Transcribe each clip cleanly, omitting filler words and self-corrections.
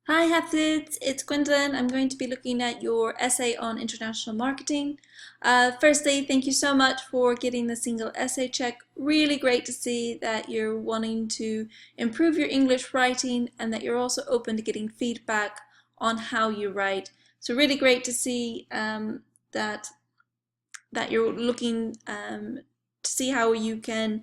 Hi Hafiz, it's Gwendolyn. I'm going to be looking at your essay on international marketing. Firstly, thank you so much for getting the single essay check. Really great to see that you're wanting to improve your English writing and that you're also open to getting feedback on how you write. So really great to see that you're looking to see how you can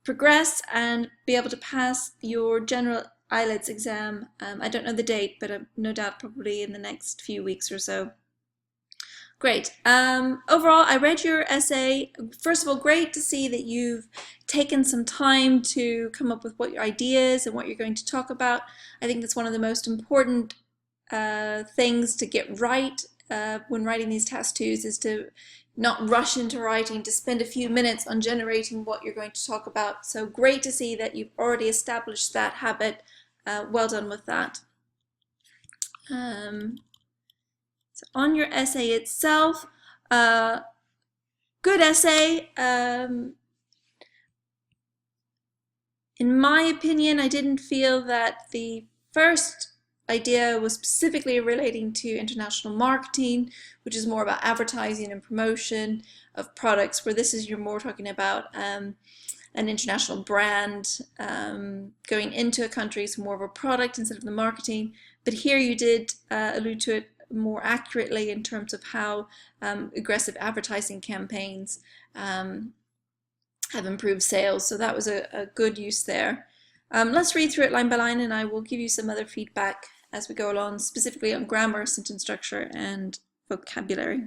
progress and be able to pass your general IELTS exam. I don't know the date, but no doubt probably in the next few weeks or so. Great. Overall, I read your essay. First of all, great to see that you've taken some time to come up with what your ideas and what you're going to talk about. I think that's one of the most important things to get right when writing these task twos is to not rush into writing, to spend a few minutes on generating what you're going to talk about. So great to see that you've already established that habit. Well done with that. So on your essay itself, good essay. In my opinion, I didn't feel that the first idea was specifically relating to international marketing, which is more about advertising and promotion of products, where this is you're more talking about an international brand going into a country, so more of a product instead of the marketing. But here you did allude to it more accurately in terms of how aggressive advertising campaigns have improved sales. So that was a good use there. Let's read through it line by line and I will give you some other feedback as we go along, specifically on grammar, sentence structure, and vocabulary.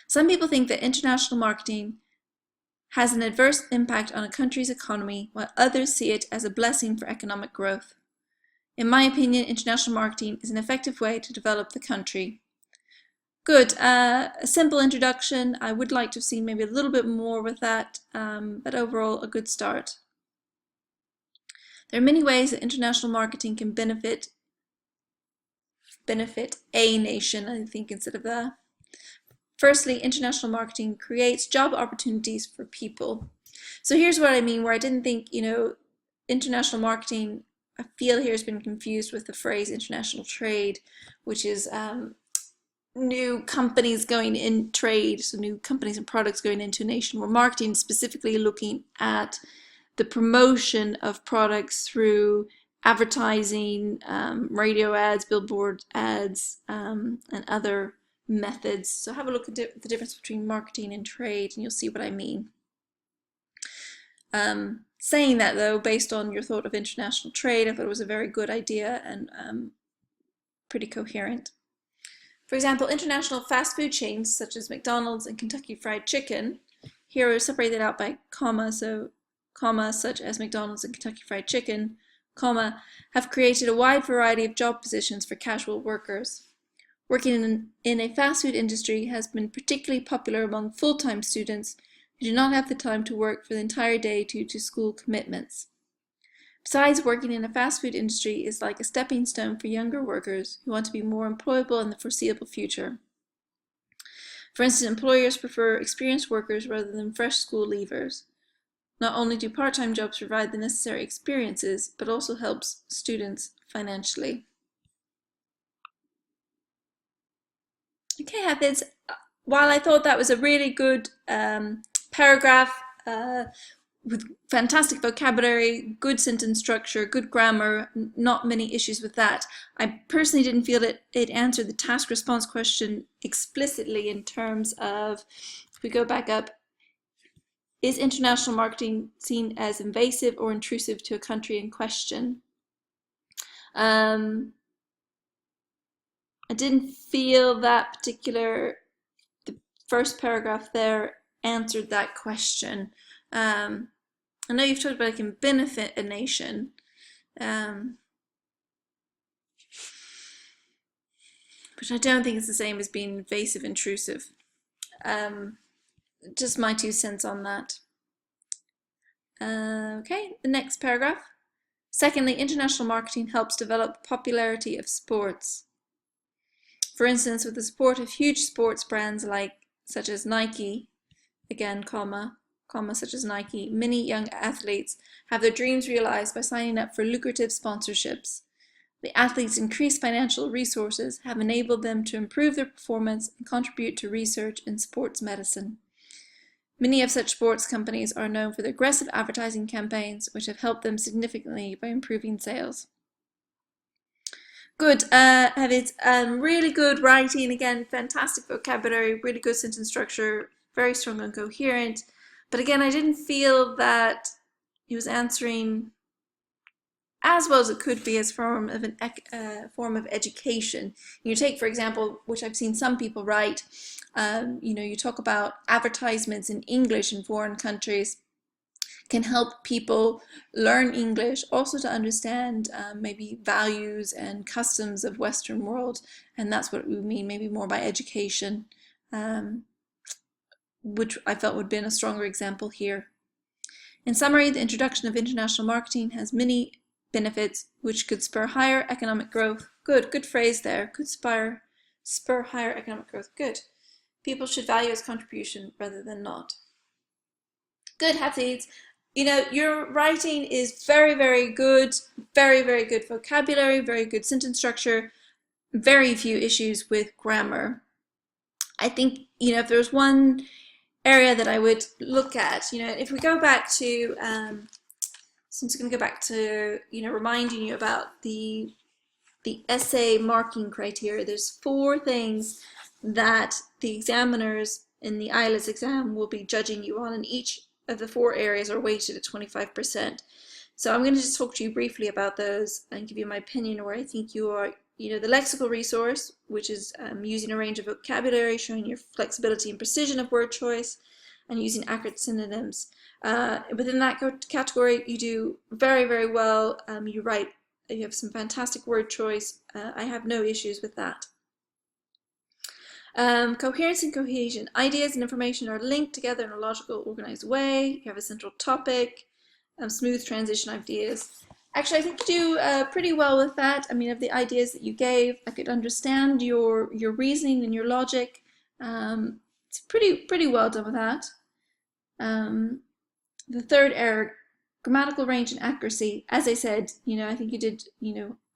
Some people think that international marketing has an adverse impact on a country's economy, while others see it as a blessing for economic growth. In my opinion, international marketing is an effective way to develop the country. Good. A simple introduction. I would like to have seen maybe a little bit more with that, but overall a good start. There are many ways that international marketing can benefit a nation, I think, instead of the. Firstly, international marketing creates job opportunities for people. So here's what I mean, where I didn't think, international marketing, I feel here has been confused with the phrase international trade, which is new companies going in trade, so new companies and products going into a nation, where marketing is specifically looking at the promotion of products through advertising, radio ads, billboard ads, and other methods. So have a look at the difference between marketing and trade and you'll see what I mean. Saying that though, based on your thought of international trade, I thought it was a very good idea and pretty coherent. For example, international fast food chains such as McDonald's and Kentucky Fried Chicken, here are separated out by comma, so comma, such as McDonald's and Kentucky Fried Chicken, comma, have created a wide variety of job positions for casual workers. Working in a fast food industry has been particularly popular among full-time students who do not have the time to work for the entire day due to school commitments. Besides, working in a fast food industry is like a stepping stone for younger workers who want to be more employable in the foreseeable future. For instance, employers prefer experienced workers rather than fresh school leavers. Not only do part-time jobs provide the necessary experiences, but also helps students financially. Okay, Hafiz, while I thought that was a really good paragraph with fantastic vocabulary, good sentence structure, good grammar, not many issues with that, I personally didn't feel that it answered the task response question explicitly in terms of, if we go back up, is international marketing seen as invasive or intrusive to a country in question? I didn't feel that the first paragraph there answered that question. I know you've talked about it can benefit a nation, but I don't think it's the same as being invasive, intrusive. Just my 2 cents on that. Okay, the next paragraph. Secondly, international marketing helps develop popularity of sports. For instance, with the support of huge sports brands such as Nike, again, comma, such as Nike, many young athletes have their dreams realized by signing up for lucrative sponsorships. The athletes' increased financial resources have enabled them to improve their performance and contribute to research in sports medicine. Many of such sports companies are known for their aggressive advertising campaigns, which have helped them significantly by improving sales. Good, Havid. Really good writing. Again, fantastic vocabulary, really good sentence structure, very strong and coherent. But again, I didn't feel that he was answering as well as it could be as form of education. You take, for example, which I've seen some people write, you talk about advertisements in English in foreign countries can help people learn English, also to understand maybe values and customs of Western world, and that's what we mean maybe more by education, which I felt would have been a stronger example here. In summary, the introduction of international marketing has many benefits which could spur higher economic growth. Good phrase there. Could spur higher economic growth. Good. People should value its contribution rather than not. Good, Hafid. Your writing is very, very good. Very, very good vocabulary, very good sentence structure, very few issues with grammar. I think, if there's one area that I would look at, if we go back to, since I'm going to go back to, reminding you about the essay marking criteria, there's 4 things that the examiners in the IELTS exam will be judging you on, and each of the 4 areas are weighted at 25%. So I'm going to just talk to you briefly about those and give you my opinion where I think you are. The lexical resource, which is using a range of vocabulary, showing your flexibility and precision of word choice, and using accurate synonyms. Within that category, you do very, very well. You have some fantastic word choice. I have no issues with that. Coherence and cohesion. Ideas and information are linked together in a logical, organized way. You have a central topic, smooth transition ideas. Actually, I think you do pretty well with that. I mean, of the ideas that you gave, I could understand your reasoning and your logic. It's pretty well done with that. The third error, grammatical range and accuracy. As I said, I think you did,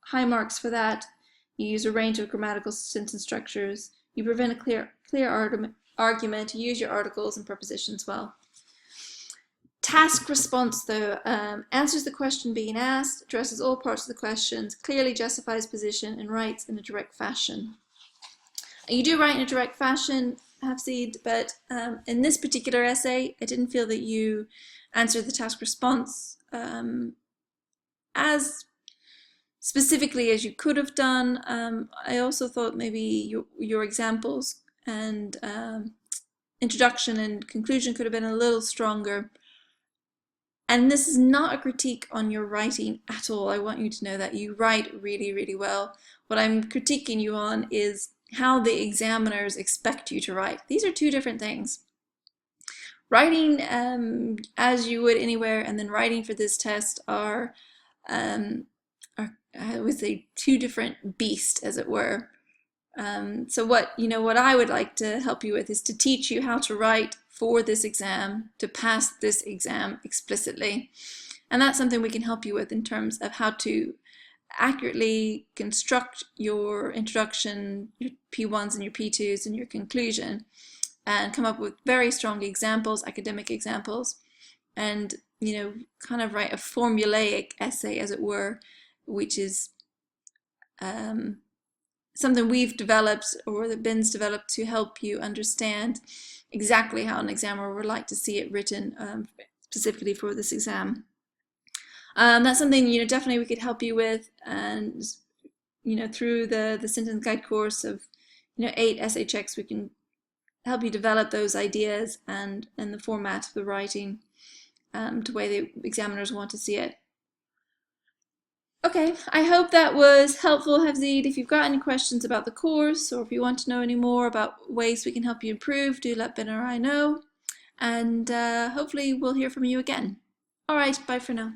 high marks for that. You use a range of grammatical sentence structures. You prevent a clear argument. You use your articles and prepositions well. Task response, though, answers the question being asked, addresses all parts of the questions, clearly justifies position, and writes in a direct fashion. You do write in a direct fashion, Hafsid, but in this particular essay, I didn't feel that you answered the task response as specifically as you could have done. I also thought maybe your examples and introduction and conclusion could have been a little stronger. And this is not a critique on your writing at all. I want you to know that you write really, really well. What I'm critiquing you on is how the examiners expect you to write. These are 2 different things. Writing as you would anywhere, and then writing for this test are I would say 2 different beasts, as it were. So what I would like to help you with is to teach you how to write for this exam, to pass this exam explicitly. And that's something we can help you with in terms of how to accurately construct your introduction, your P1s and your P2s, and your conclusion, and come up with very strong examples, academic examples, and kind of write a formulaic essay, as it were, which is something we've developed, or that Ben's developed, to help you understand exactly how an examiner would like to see it written, specifically for this exam. That's something definitely we could help you with, and through the sentence guide course of 8 essay checks, we can help you develop those ideas and the format of the writing to the way the examiners want to see it. Okay, I hope that was helpful, Hafsid. If you've got any questions about the course, or if you want to know any more about ways we can help you improve, do let Ben or I know. And hopefully we'll hear from you again. All right, bye for now.